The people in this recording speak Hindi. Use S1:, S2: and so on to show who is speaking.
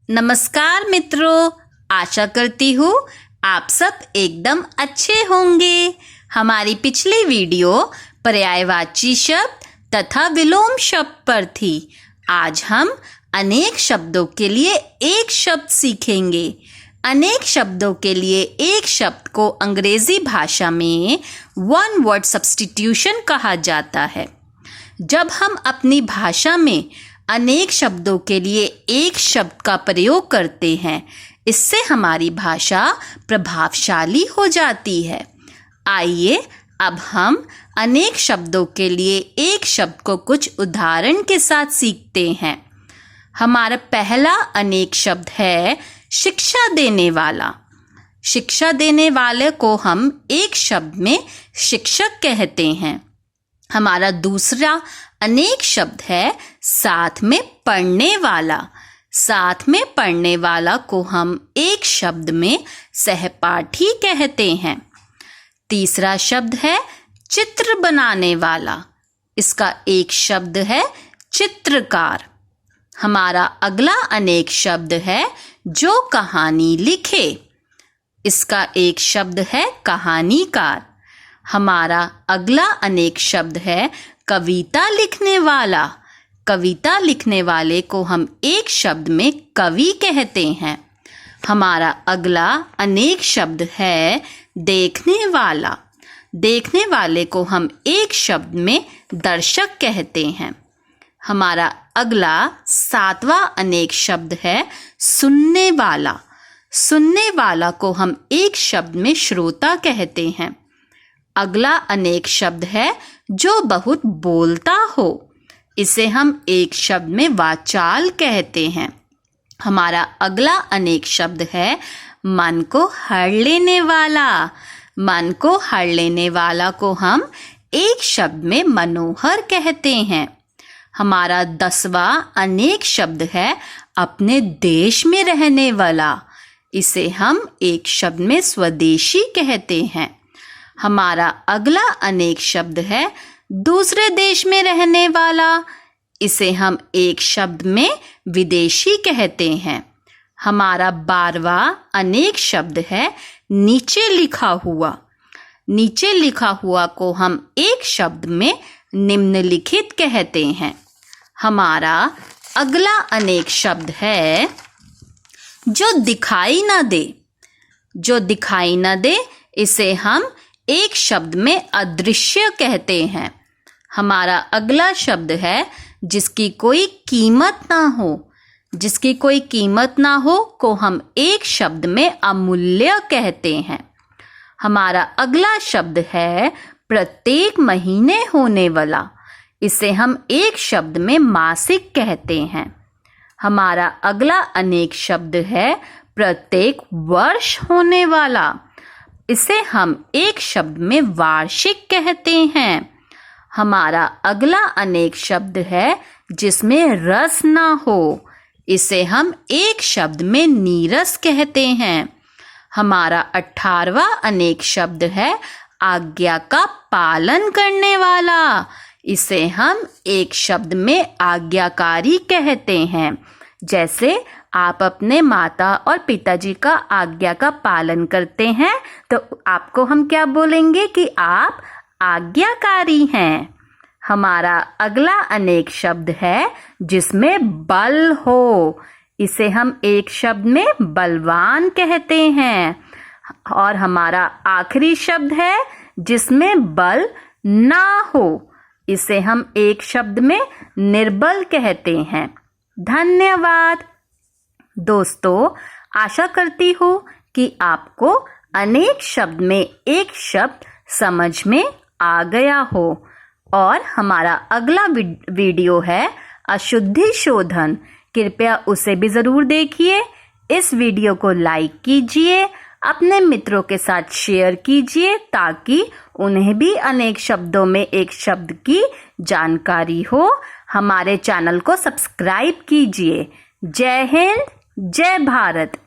S1: नमस्कार मित्रों, आशा करती हूँ आप सब एकदम अच्छे होंगे। हमारी पिछली वीडियो पर्यायवाची शब्द तथा विलोम शब्द पर थी। आज हम अनेक शब्दों के लिए एक शब्द सीखेंगे। अनेक शब्दों के लिए एक शब्द को अंग्रेजी भाषा में वन वर्ड सब्स्टिट्यूशन कहा जाता है। जब हम अपनी भाषा में अनेक शब्दों के लिए एक शब्द का प्रयोग करते हैं, इससे हमारी भाषा प्रभावशाली हो जाती है। आइए अब हम अनेक शब्दों के लिए एक शब्द को कुछ उदाहरण के साथ सीखते हैं। हमारा पहला अनेक शब्द है शिक्षा देने वाला। शिक्षा देने वाले को हम एक शब्द में शिक्षक कहते हैं। हमारा दूसरा अनेक शब्द है साथ में पढ़ने वाला। साथ में पढ़ने वाला को हम एक शब्द में सहपाठी कहते हैं। तीसरा शब्द है चित्र बनाने वाला। इसका एक शब्द है चित्रकार। हमारा अगला अनेक शब्द है जो कहानी लिखे। इसका एक शब्द है कहानीकार। हमारा अगला अनेक शब्द है कविता लिखने वाला। कविता लिखने वाले को हम एक शब्द में कवि कहते हैं। हमारा अगला अनेक शब्द है देखने वाला। देखने वाले को हम एक शब्द में दर्शक कहते हैं। हमारा अगला सातवां अनेक शब्द है सुनने वाला। सुनने वाला को हम एक शब्द में श्रोता कहते हैं। अगला अनेक शब्द है जो बहुत बोलता हो। इसे हम एक शब्द में वाचाल कहते हैं। हमारा अगला अनेक शब्द है मन को हर लेने वाला। मन को हर लेने वाला को हम एक शब्द में मनोहर कहते हैं। हमारा 10वां अनेक शब्द है अपने देश में रहने वाला। इसे हम एक शब्द में स्वदेशी कहते हैं। हमारा अगला अनेक शब्द है दूसरे देश में रहने वाला। इसे हम एक शब्द में विदेशी कहते हैं। हमारा 12वां अनेक शब्द है नीचे लिखा हुआ। नीचे लिखा हुआ को हम एक शब्द में निम्नलिखित कहते हैं। हमारा अगला अनेक शब्द है जो दिखाई न दे। जो दिखाई न दे इसे हम एक शब्द में अदृश्य कहते हैं। हमारा अगला शब्द है जिसकी कोई कीमत ना हो। जिसकी कोई कीमत ना हो को हम एक शब्द में अमूल्य कहते हैं। हमारा अगला शब्द है प्रत्येक महीने होने वाला। इसे हम एक शब्द में मासिक कहते हैं। हमारा अगला अनेक शब्द है प्रत्येक वर्ष होने वाला। इसे हम एक शब्द में वार्षिक कहते हैं। हमारा अगला अनेक शब्द है जिसमें रस ना हो। इसे हम एक शब्द में नीरस कहते हैं। हमारा 18वां अनेक शब्द है आज्ञा का पालन करने वाला। इसे हम एक शब्द में आज्ञाकारी कहते हैं। जैसे आप अपने माता और पिताजी का आज्ञा का पालन करते हैं तो आपको हम क्या बोलेंगे कि आप आज्ञाकारी हैं। हमारा अगला अनेक शब्द है जिसमें बल हो। इसे हम एक शब्द में बलवान कहते हैं। और हमारा आखिरी शब्द है जिसमें बल ना हो। इसे हम एक शब्द में निर्बल कहते हैं। धन्यवाद दोस्तों, आशा करती हूँ कि आपको अनेक शब्द में एक शब्द समझ में आ गया हो। और हमारा अगला वीडियो है अशुद्धि शोधन। कृपया उसे भी ज़रूर देखिए। इस वीडियो को लाइक कीजिए, अपने मित्रों के साथ शेयर कीजिए ताकि उन्हें भी अनेक शब्दों में एक शब्द की जानकारी हो। हमारे चैनल को सब्सक्राइब कीजिए। जय हिंद, जय भारत।